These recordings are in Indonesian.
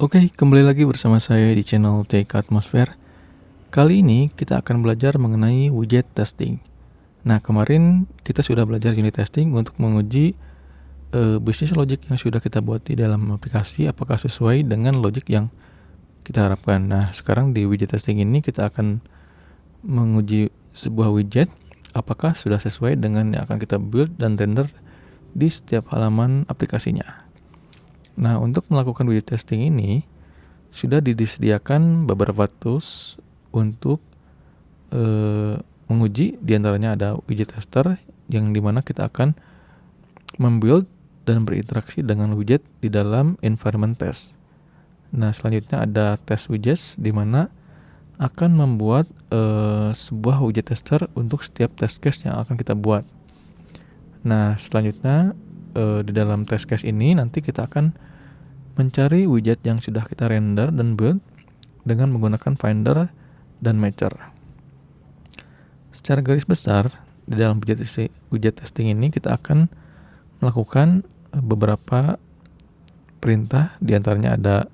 Oke, kembali lagi bersama saya di channel TK Atmosphere. Kali ini kita akan belajar mengenai widget testing. Nah, kemarin kita sudah belajar unit testing untuk menguji bisnis logic yang sudah kita buat di dalam aplikasi apakah sesuai dengan logic yang kita harapkan. Nah, sekarang di widget testing ini kita akan menguji sebuah widget apakah sudah sesuai dengan yang akan kita build dan render di setiap halaman aplikasinya. Nah, untuk melakukan widget testing ini sudah disediakan beberapa tools untuk menguji. Diantaranya ada widget tester yang dimana kita akan membuild dan berinteraksi dengan widget di dalam environment test. Nah, selanjutnya ada test widgets di mana akan membuat sebuah widget tester untuk setiap test case yang akan kita buat. Nah, selanjutnya di dalam test case ini nanti kita akan mencari widget yang sudah kita render dan build dengan menggunakan Finder dan Matcher. Secara garis besar, di dalam widget testing ini kita akan melakukan beberapa perintah. Di antaranya ada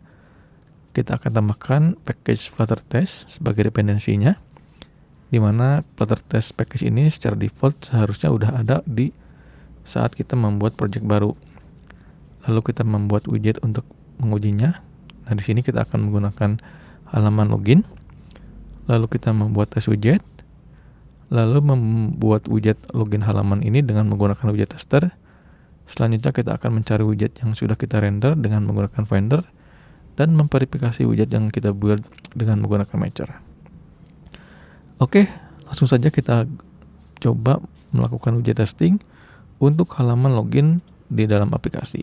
kita akan tambahkan package Flutter Test sebagai dependensinya, di mana Flutter Test package ini secara default seharusnya udah ada di saat kita membuat project baru. Lalu kita membuat widget untuk mengujinya. Nah, di sini kita akan menggunakan halaman login. Lalu kita membuat test widget. Lalu membuat widget login halaman ini dengan menggunakan widget tester. Selanjutnya kita akan mencari widget yang sudah kita render dengan menggunakan Finder dan memverifikasi widget yang kita build dengan menggunakan Matcher. Oke, langsung saja kita coba melakukan widget testing untuk halaman login di dalam aplikasi.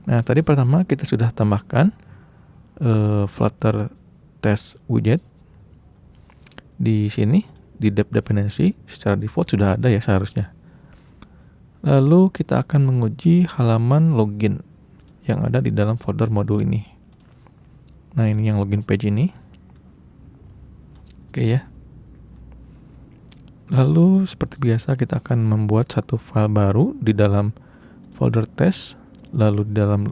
Nah, tadi pertama kita sudah tambahkan Flutter Test Widget di sini di dependency. Secara default sudah ada ya seharusnya. Lalu kita akan menguji halaman login yang ada di dalam folder modul ini. Nah, ini yang login page ini. Oke ya. Lalu seperti biasa kita akan membuat satu file baru di dalam folder test. Lalu di dalam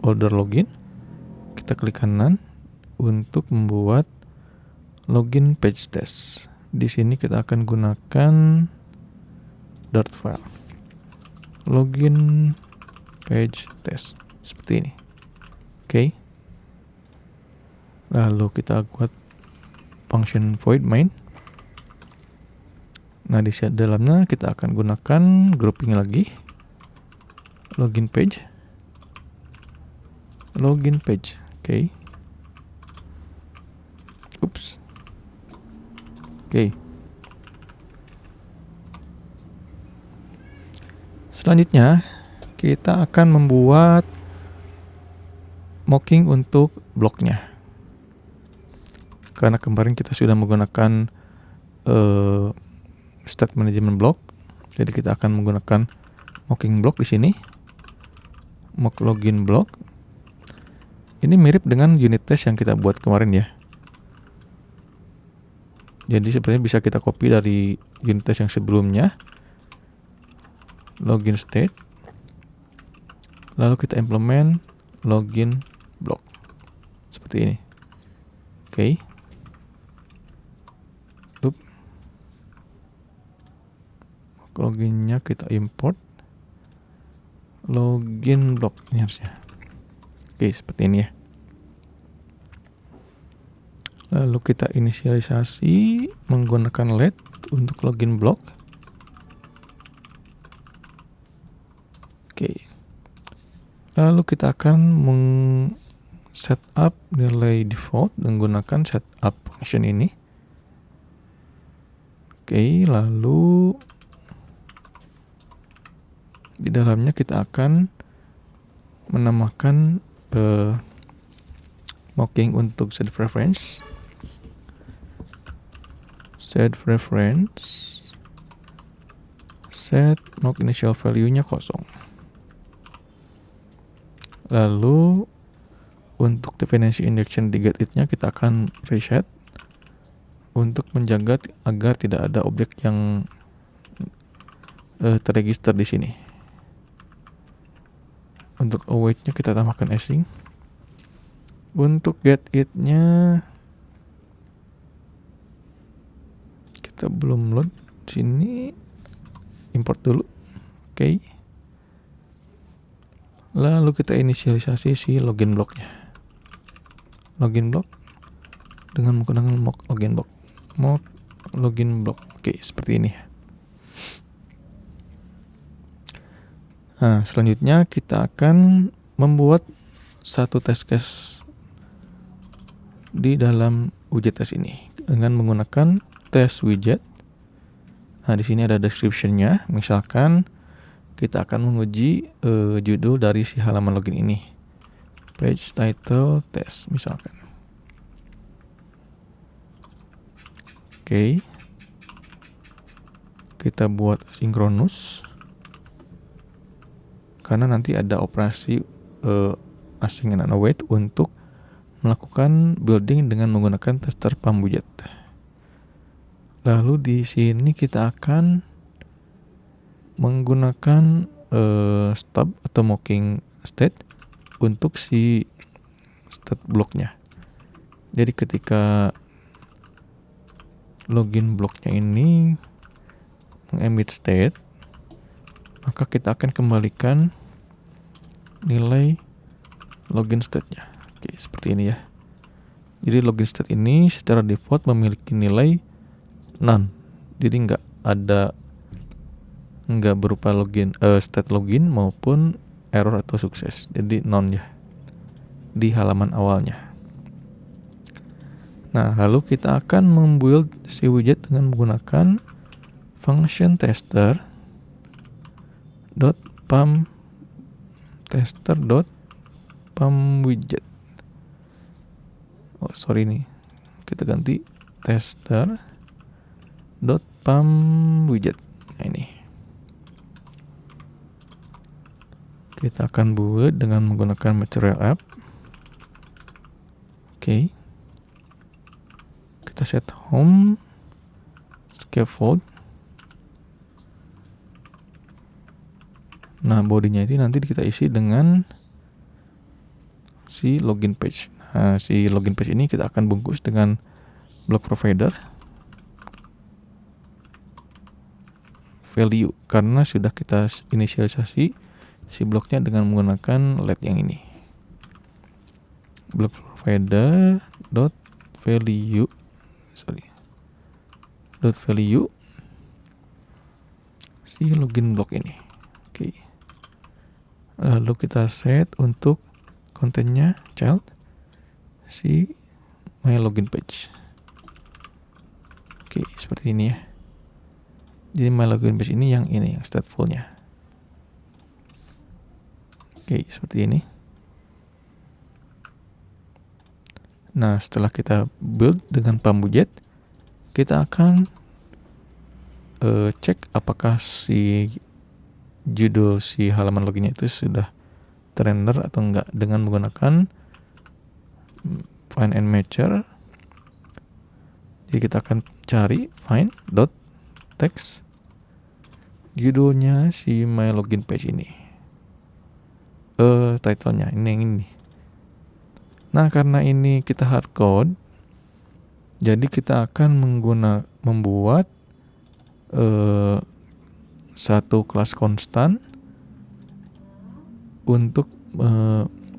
folder login kita klik kanan untuk membuat login page test. Di sini kita akan gunakan .file login page test seperti ini. Oke. Lalu kita buat function void main. Nah, di dalamnya kita akan gunakan grouping lagi login page. Oke. Oke. Selanjutnya kita akan membuat mocking untuk bloknya. Karena kemarin kita sudah menggunakan state management block, jadi kita akan menggunakan mocking block di sini. Mock login block. Ini mirip dengan unit test yang kita buat kemarin ya. Jadi sebenarnya bisa kita copy dari unit test yang sebelumnya. Login state. Lalu kita implement login block. Seperti ini. Oke. Loginnya kita import. Login block ini harusnya. Oke, seperti ini ya. Lalu kita inisialisasi menggunakan let untuk login block. Oke. Lalu kita akan setup nilai default menggunakan setup function ini. Oke, lalu di dalamnya kita akan menambahkan mocking untuk set reference. Set mock initial value-nya kosong. Lalu untuk dependency injection di get it-nya kita akan reset untuk menjaga agar tidak ada objek yang terregister di sini. Untuk await-nya kita tambahkan async. Untuk get it-nya kita belum load sini, import dulu. Oke. Lalu kita inisialisasi si login blocknya. Login block dengan menggunakan mock login block. Mock login block. Oke, seperti ini. Nah, selanjutnya kita akan membuat satu test case di dalam widget test ini dengan menggunakan test widget. Nah, di sini ada description-nya. Misalkan kita akan menguji judul dari si halaman login ini. Page title test misalkan. Oke. Kita buat asinkronus. Karena nanti ada operasi async and await untuk melakukan building dengan menggunakan tester pump widget. Lalu di sini kita akan menggunakan stub atau mocking state untuk si state blocknya. Jadi ketika login blocknya ini mengemit state, maka kita akan kembalikan nilai login state-nya. Oke, seperti ini ya. Jadi login state ini secara default memiliki nilai none. Jadi nggak berupa login state login maupun error atau sukses. Jadi none ya di halaman awalnya. Nah, lalu kita akan membuild si widget dengan menggunakan function tester .pump tester.pump widget. Oh, sorry nih. Kita ganti tester.pump widget. Nah, ini. Kita akan buat dengan menggunakan material app. Oke. Kita set home scaffold. Nah, bodinya itu nanti kita isi dengan si login page. Nah, si login page ini kita akan bungkus dengan block provider value karena sudah kita inisialisasi si bloknya dengan menggunakan let yang ini. Block provider value si login block ini. Oke. Lalu kita set untuk kontennya child si my login page. Oke, seperti ini ya. Jadi my login page ini yang stateful-nya. Oke, seperti ini. Nah, setelah kita build dengan pump widget, kita akan cek apakah si judul si halaman loginnya itu sudah terrender atau enggak dengan menggunakan find and matcher. Jadi kita akan cari find.text judulnya si my login page ini. Title-nya ini yang ini. Nah, karena ini kita hardcode, jadi kita akan membuat satu kelas konstan untuk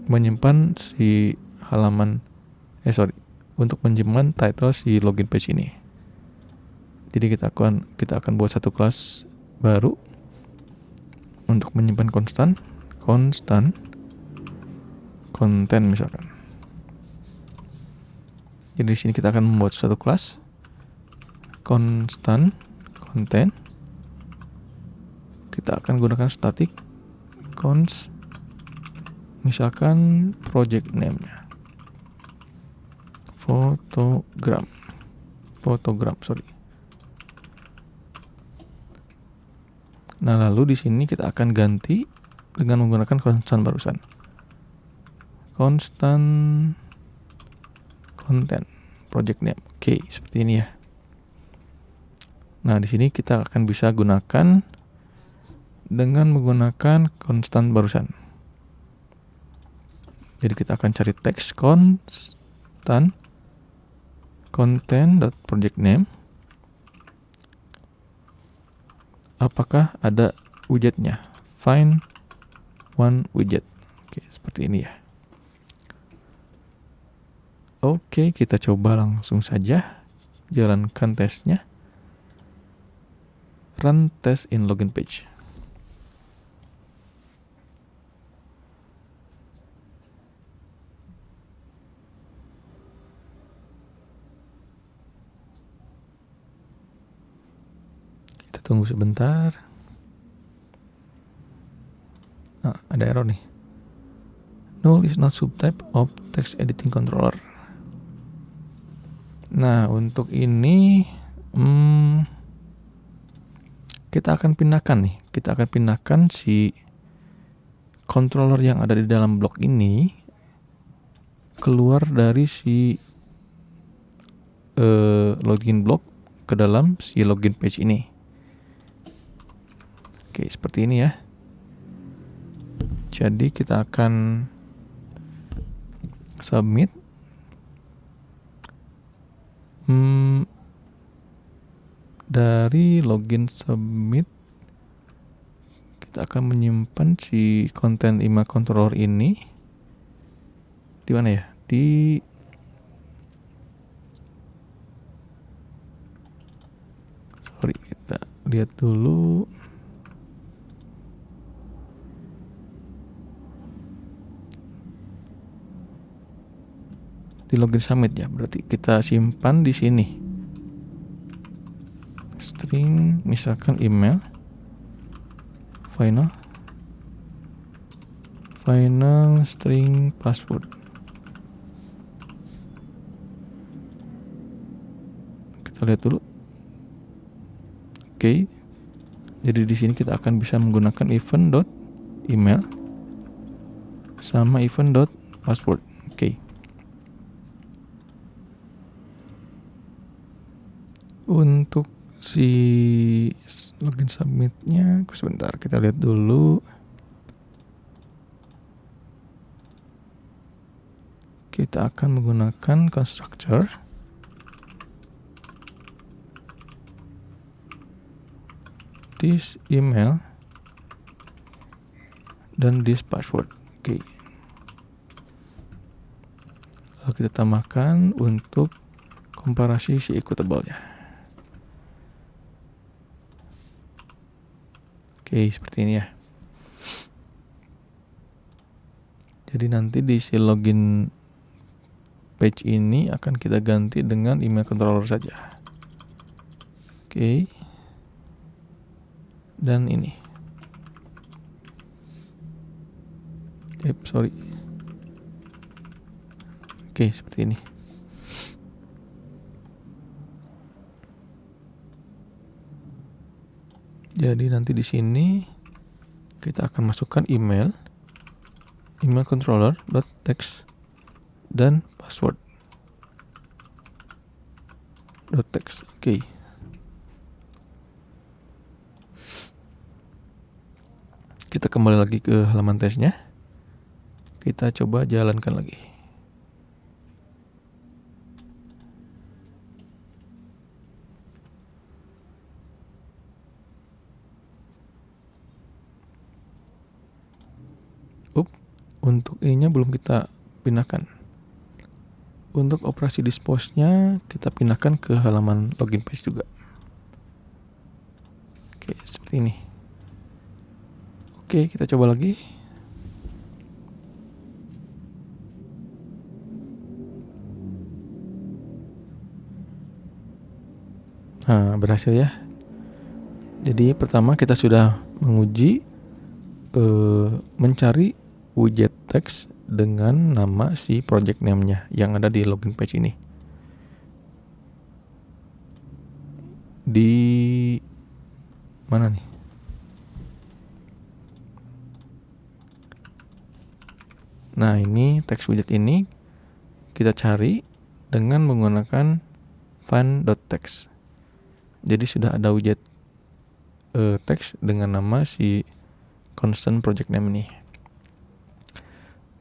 menyimpan si halaman untuk menyimpan title si login page ini. Jadi kita akan buat satu kelas baru untuk menyimpan konstan konten misalkan. Jadi di sini kita akan membuat satu kelas konstan konten. Kita akan gunakan static const misalkan project name-nya fotogram. Nah, lalu di sini kita akan ganti dengan menggunakan konstan barusan. Konstan content project name. Oke, seperti ini ya. Nah, di sini kita akan bisa gunakan dengan menggunakan konstan barusan. Jadi kita akan cari teks constant content.project_name. Apakah ada widgetnya? Find one widget. Oke, seperti ini ya. Oke, kita coba langsung saja jalankan tesnya. Run test in login page. Kita tunggu sebentar. Nah, ada error nih. Null is not subtype of text editing controller. Nah, untuk ini kita akan pindahkan si controller yang ada di dalam blok ini keluar dari si login block ke dalam si login page ini. Oke, seperti ini ya. Jadi kita akan submit. Dari login submit kita akan menyimpan si konten email controller ini di mana ya? Kita lihat dulu. Di login submit ya, berarti kita simpan di sini. String misalkan email final string password. Kita lihat dulu. Oke. Jadi di sini kita akan bisa menggunakan event.email sama event.password. Oke. Untuk si login submitnya, sebentar kita lihat dulu. Kita akan menggunakan constructor this email dan this password. Oke. Lalu kita tambahkan untuk komparasi si equitable-nya. Oke, seperti ini ya. Jadi nanti di si login page ini akan kita ganti dengan email controller saja. Oke. Dan ini. Sorry. Oke, seperti ini. Jadi nanti di sini kita akan masukkan email controller .text dan password .text. Oke. Kita kembali lagi ke halaman tesnya. Kita coba jalankan lagi. Untuk ininya belum kita pindahkan. Untuk operasi dispose-nya kita pindahkan ke halaman login page juga. Oke, seperti ini. Oke, kita coba lagi. Nah, berhasil ya. Jadi pertama kita sudah menguji mencari widget text dengan nama si project name-nya yang ada di login page ini. Di mana nih? Nah, ini text widget ini kita cari dengan menggunakan find.text. Jadi sudah ada widget text dengan nama si constant project name ini.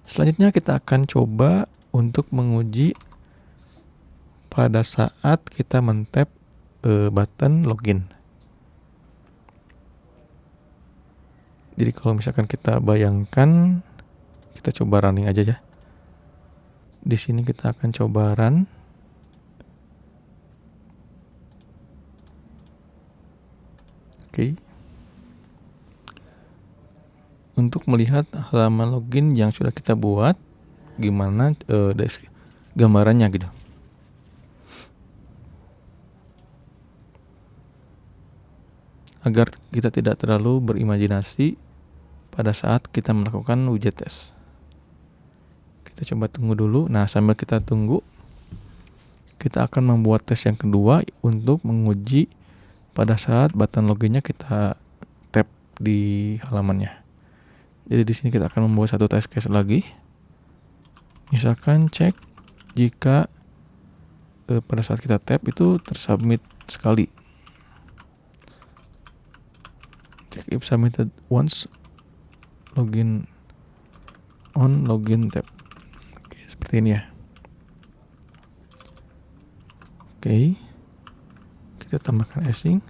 Selanjutnya kita akan coba untuk menguji pada saat kita men-tap button login. Jadi kalau misalkan kita bayangkan, kita coba running aja ya. Di sini kita akan coba run. Oke. Untuk melihat halaman login yang sudah kita buat, gimana gambarannya gitu. Agar kita tidak terlalu berimajinasi pada saat kita melakukan widget test. Kita coba tunggu dulu. Nah, sambil kita tunggu, kita akan membuat tes yang kedua untuk menguji pada saat button loginnya kita tap di halamannya. Jadi di sini kita akan membuat satu test case lagi. Misalkan cek jika pada saat kita tap itu tersubmit sekali. Check if submitted once, login on login tab. Oke, seperti ini ya. Oke, kita tambahkan async,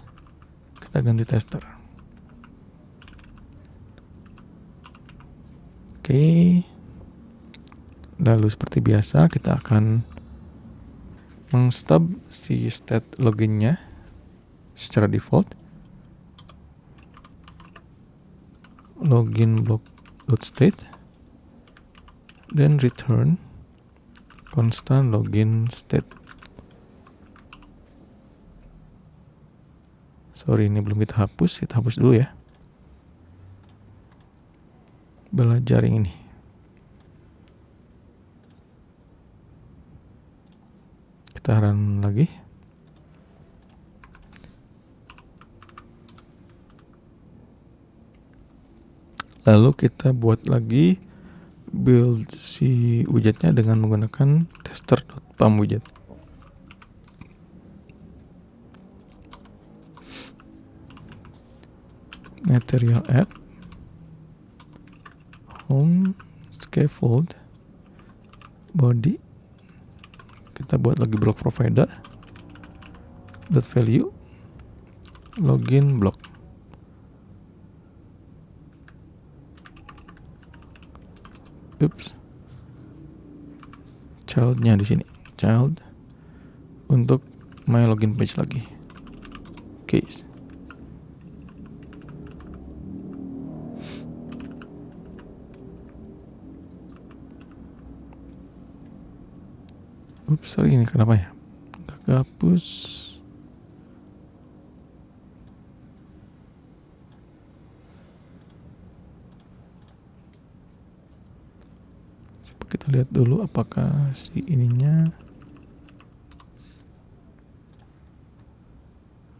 kita ganti tester. Oke, lalu seperti biasa kita akan mengstub si state loginnya secara default. Login block.state dan return constant login state. Sorry, ini belum kita hapus dulu ya. Belajar yang ini. Kita run lagi. Lalu kita buat lagi build si widgetnya dengan menggunakan tester.pam widget. Material app, home, scaffold, body. Kita buat lagi block provider, dot value, login block. Oops. Childnya di sini, child untuk my login page lagi. Oke. Oops, sorry, ini kenapa ya? Gak hapus. Kita lihat dulu apakah si ininya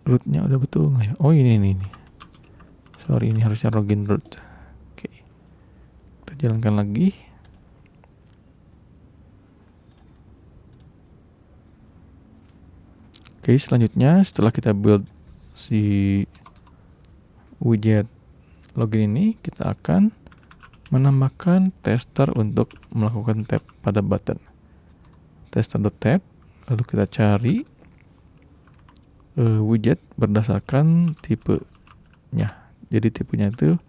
rootnya udah betul nggak ya? Oh ini. Sorry, ini harusnya login root. Oke, kita jalankan lagi. Oke, selanjutnya setelah kita build si widget login ini, kita akan menambahkan tester untuk melakukan tap pada button. Tester.tap, lalu kita cari widget berdasarkan tipenya. Jadi tipenya itu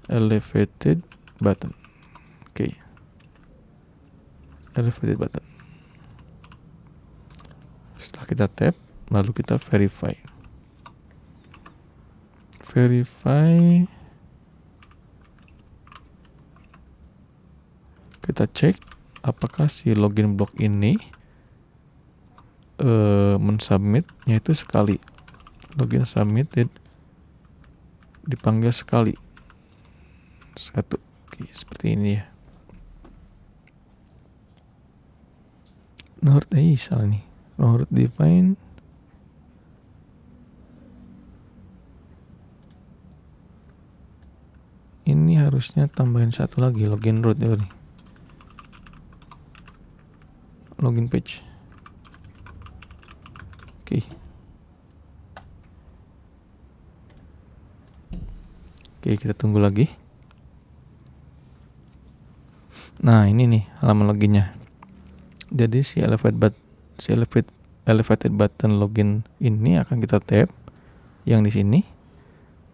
elevated button. Oke. Elevated button. Setelah kita tap, lalu kita verify. Kita cek apakah si login block ini mensubmitnya itu sekali. Login submitted dipanggil sekali. Satu. Oke, seperti ini ya. Node salah nih. Node define. Ini harusnya tambahin satu lagi, login root ya nih. Login page. Oke. Oke, kita tunggu lagi. Nah ini nih halaman loginnya. Jadi si elevated button login ini akan kita tap yang di sini.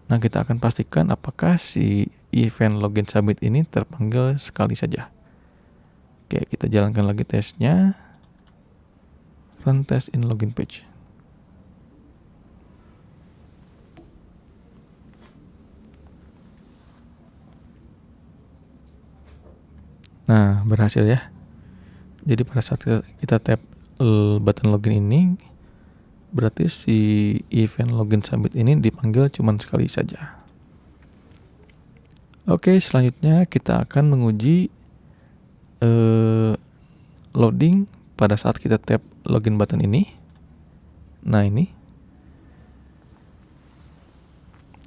Nah kita akan pastikan apakah si event login submit ini terpanggil sekali saja. Oke, kita jalankan lagi tesnya. Run test in login page. Nah berhasil ya. Jadi pada saat kita tap button login ini, berarti si event login submit ini dipanggil cuma sekali saja. Oke, selanjutnya kita akan menguji loading pada saat kita tap login button ini. Nah ini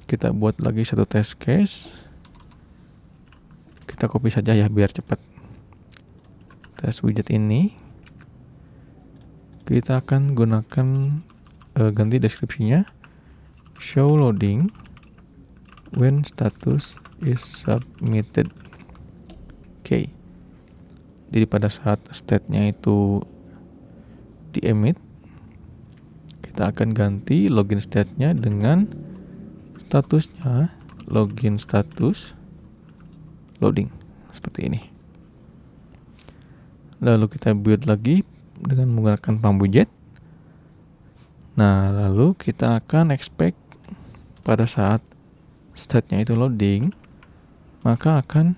kita buat lagi satu test case. Kita copy saja ya biar cepat. Test widget ini kita akan gunakan ganti deskripsinya, show loading when status is submitted. Oke. Jadi pada saat state-nya itu di-emit, kita akan ganti login state-nya dengan statusnya login status loading seperti ini. Lalu kita build lagi dengan menggunakan pump widget. Nah, lalu kita akan expect pada saat state-nya itu loading, maka akan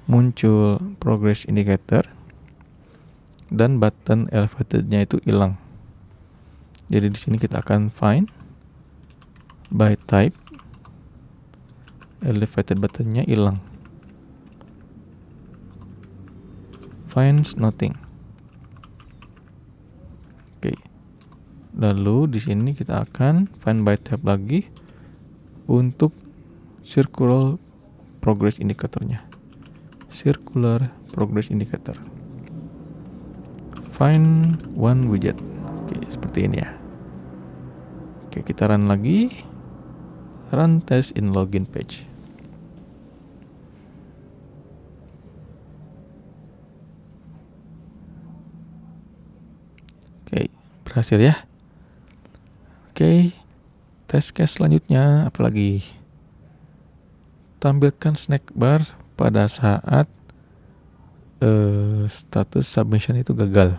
muncul progress indicator dan button elevated-nya itu hilang. Jadi di sini kita akan find by type, elevated button-nya hilang. Finds nothing. Oke. Lalu di sini kita akan find by type lagi untuk circular progress indicator-nya. Circular progress indicator. Find one widget. Oke, seperti ini ya. Oke, kita run lagi. Run test in login page. Oke, berhasil ya. Oke, test case selanjutnya apalagi? Tampilkan snack bar pada saat status submission itu gagal.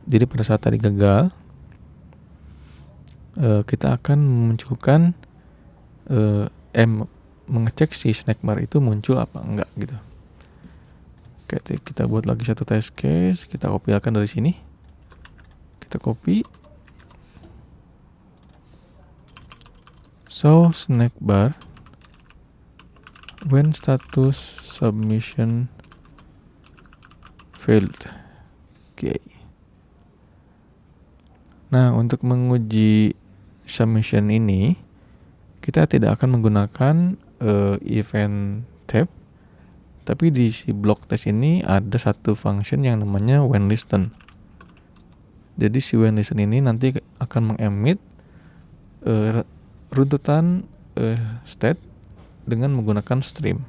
Jadi pada saat tadi gagal, kita akan memunculkan mengecek si snack bar itu muncul apa enggak gitu. Oke, kita buat lagi satu test case, kita kopilkan dari sini. Kita copy. So snack bar when status submission failed. Oke. Nah, untuk menguji submission ini, kita tidak akan menggunakan event tab, tapi di si block test ini ada satu function yang namanya whenListen. Jadi si whenListen ini nanti akan mengemit runtutan state dengan menggunakan stream.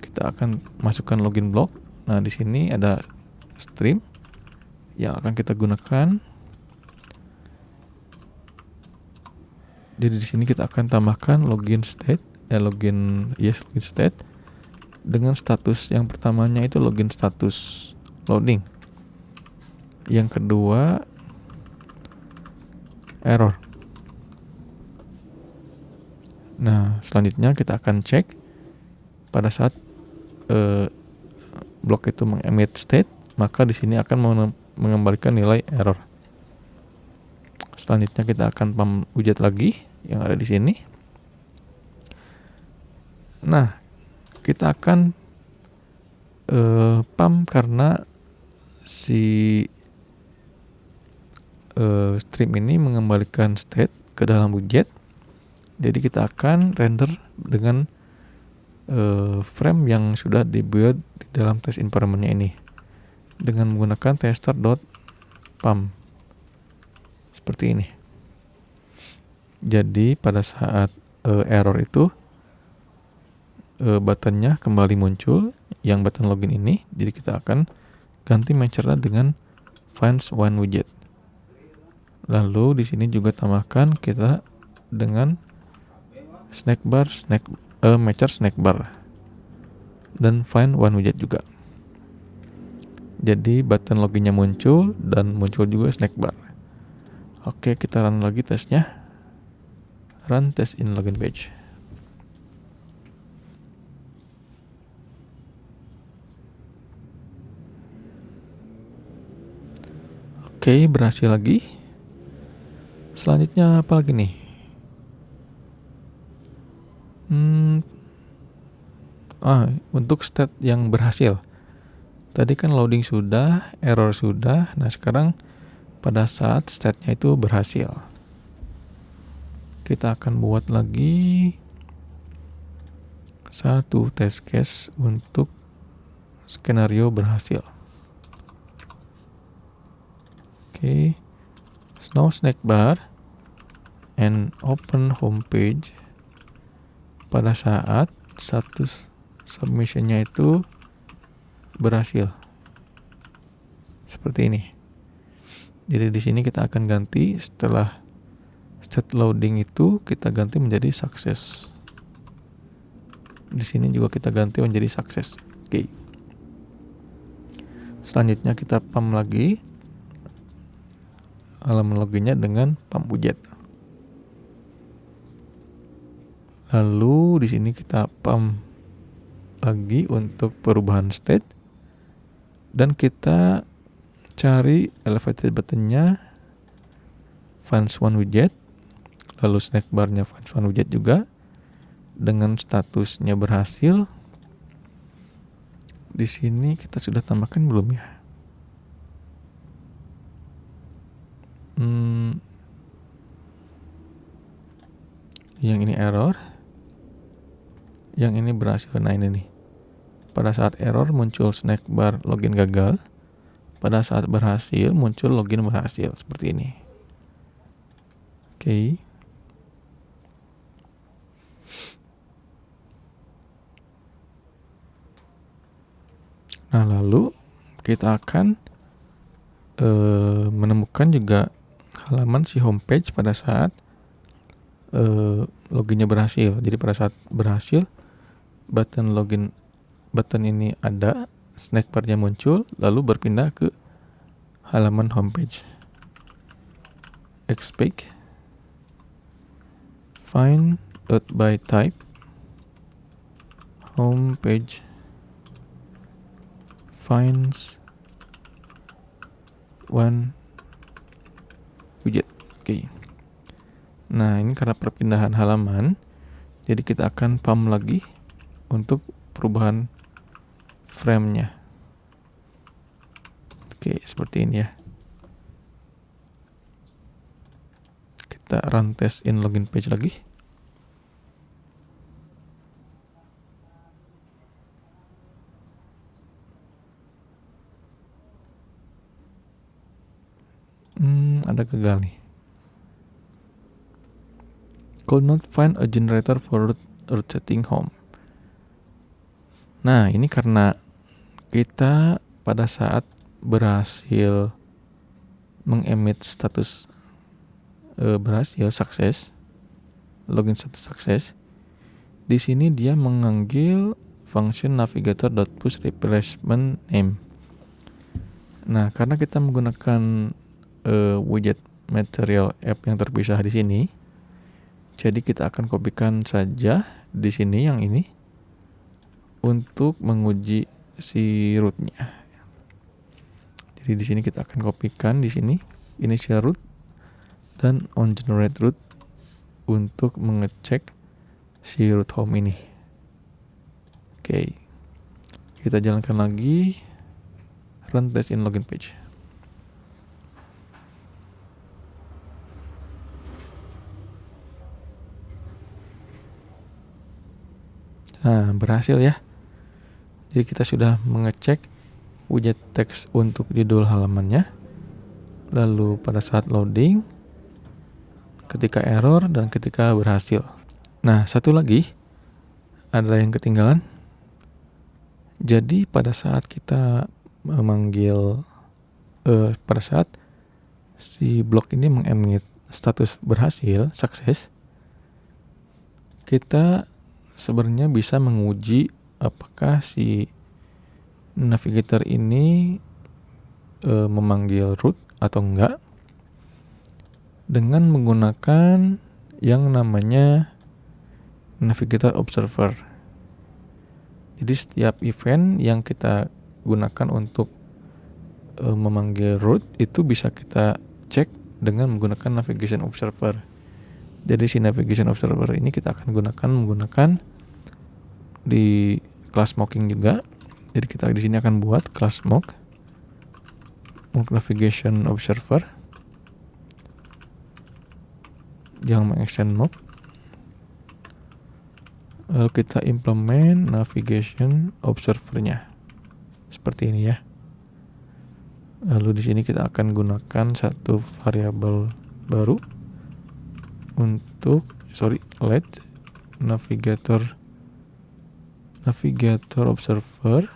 Kita akan masukkan login block. Nah, di sini ada stream yang akan kita gunakan. Jadi di sini kita akan tambahkan login state, login state dengan status yang pertamanya itu login status loading. Yang kedua error. Nah, selanjutnya kita akan cek pada saat blok itu mengemit state, maka di sini akan mengembalikan nilai error. Selanjutnya kita akan pump widget lagi yang ada di sini. Nah, kita akan pump karena si stream ini mengembalikan state ke dalam widget. Jadi kita akan render dengan frame yang sudah dibuat di dalam test environment-nya ini dengan menggunakan tester.pump seperti ini. Jadi pada saat error itu buttonnya kembali muncul, yang button login ini. Jadi kita akan ganti matchernya dengan finds one widget. Lalu di sini juga tambahkan kita dengan matcher snack bar dan find one widget juga. Jadi button loginnya muncul dan muncul juga snack bar. Oke, kita run lagi tesnya. Run test in login page. Oke, berhasil lagi. Selanjutnya apa lagi nih? Untuk state yang berhasil. Tadi kan loading sudah, error sudah. Nah, sekarang pada saat state-nya itu berhasil. Kita akan buat lagi satu test case untuk skenario berhasil. Oke. Now snack bar and open homepage pada saat status submissionnya itu berhasil. Seperti ini. Jadi di sini kita akan ganti setelah state loading itu kita ganti menjadi sukses. Di sini juga kita ganti menjadi sukses. Oke. Selanjutnya kita pump lagi halaman loginnya dengan pump widget. Lalu di sini kita pump lagi untuk perubahan state dan kita cari elevated buttonnya finds one widget, lalu snack barnya finds one widget juga dengan statusnya berhasil. Di sini kita sudah tambahkan belum ya? Yang ini error, yang ini berhasil. Nah ini nih, pada saat error muncul snack bar login gagal, pada saat berhasil muncul login berhasil, seperti ini. Oke. Nah lalu kita akan menemukan juga halaman si homepage pada saat loginnya berhasil. Jadi pada saat berhasil button ini ada, snack barnya muncul, lalu berpindah ke halaman homepage. Expect find by type homepage finds one widget. Oke. Nah ini karena perpindahan halaman, jadi kita akan pump lagi untuk perubahan frame-nya. Oke, seperti ini ya. Kita run test in login page lagi. Ada gagal nih. Could not find a generator for root setting home. Nah, ini karena kita pada saat berhasil mengemit status berhasil sukses, login status sukses. Di sini dia mengambil function navigator.push replacement name. Nah, karena kita menggunakan widget material app yang terpisah di sini, jadi kita akan kopikan saja di sini yang ini untuk menguji si rootnya. Jadi di sini kita akan kopikan di sini initial root dan on generate root untuk mengecek si root home ini. Oke, kita jalankan lagi, run test in login page. Nah, berhasil ya. Jadi kita sudah mengecek widget teks untuk judul halamannya. Lalu pada saat loading, ketika error, dan ketika berhasil. Nah, satu lagi, ada yang ketinggalan. Jadi pada saat kita memanggil pada saat si blok ini mengemit status berhasil, sukses, kita sebenarnya bisa menguji apakah si navigator ini memanggil root atau enggak dengan menggunakan yang namanya navigator observer. Jadi setiap event yang kita gunakan untuk memanggil root itu bisa kita cek dengan menggunakan navigation observer. Jadi si navigation observer ini kita akan menggunakan di class mocking juga. Jadi kita di sini akan buat class mock navigation observer yang mengextend mock. Lalu kita implement navigation observernya seperti ini ya. Lalu di sini kita akan gunakan satu variabel baru untuk let navigator observer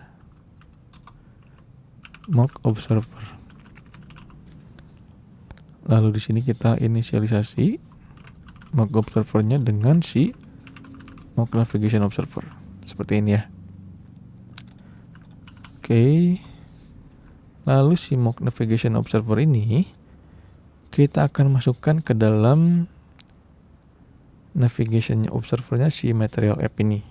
mock observer. Lalu di sini kita inisialisasi mock observernya dengan si mock navigation observer seperti ini ya. Oke. Lalu si mock navigation observer ini kita akan masukkan ke dalam navigation observernya si material app ini.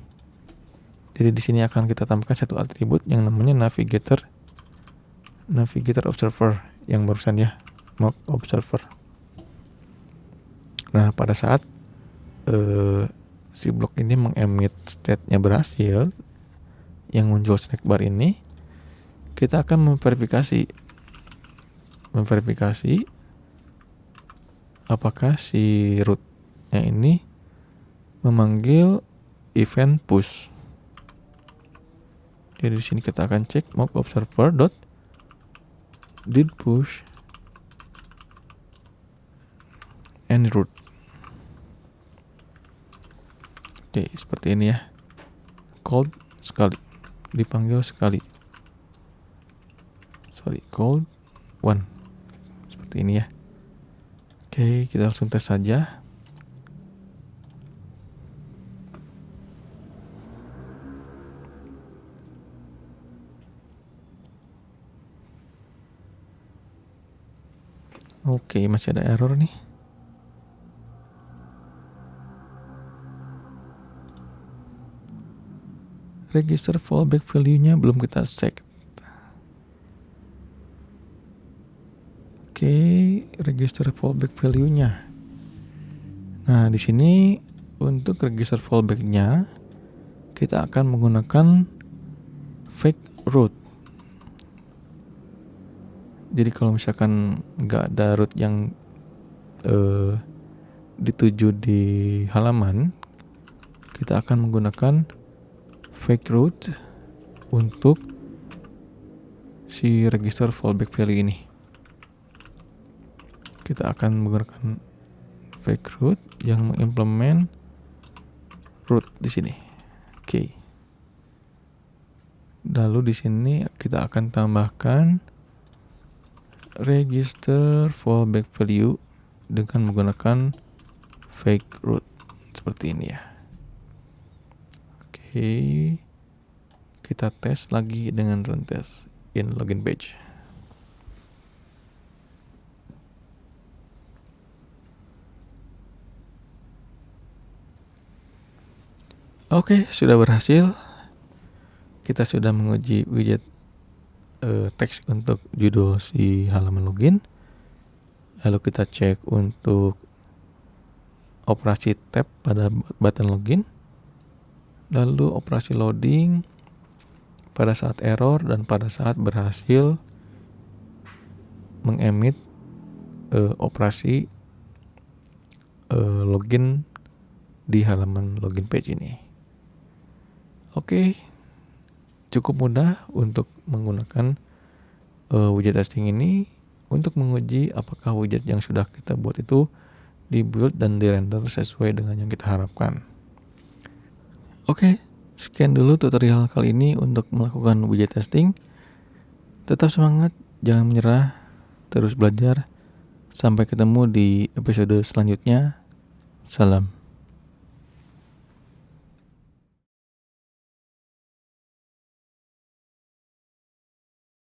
Jadi di sini akan kita tambahkan satu atribut yang namanya navigator observer yang barusan ya, mock observer. Nah, pada saat si blok ini mengemit state-nya berhasil yang muncul snack bar ini, kita akan memverifikasi apakah si rootnya ini memanggil event push. Jadi di sini kita akan cek mock observer did push any root. Oke, seperti ini ya. Called sekali, dipanggil sekali. Called one. Seperti ini ya. Oke, kita langsung tes saja. Oke, masih ada error nih. Register fallback value-nya belum kita set. Oke, register fallback value-nya. Nah, di sini untuk register fallback-nya kita akan menggunakan fake root. Jadi kalau misalkan nggak ada root yang dituju di halaman, kita akan menggunakan fake root untuk si register fallback value ini. Kita akan menggunakan fake root yang mengimplement root di sini. Oke. Lalu di sini kita akan tambahkan register fallback value dengan menggunakan fake root seperti ini ya. Oke. Kita tes lagi dengan run test in login page. Oke, sudah berhasil. Kita sudah menguji widget teks untuk judul si halaman login. Lalu kita cek untuk operasi tab pada button login. Lalu operasi loading pada saat error dan pada saat berhasil mengemit operasi login di halaman login page ini. Oke, cukup mudah untuk menggunakan widget testing ini untuk menguji apakah widget yang sudah kita buat itu dibuild dan dirender sesuai dengan yang kita harapkan. Oke, Sekian dulu tutorial kali ini untuk melakukan widget testing. Tetap semangat, jangan menyerah, terus belajar. Sampai ketemu di episode selanjutnya. Salam.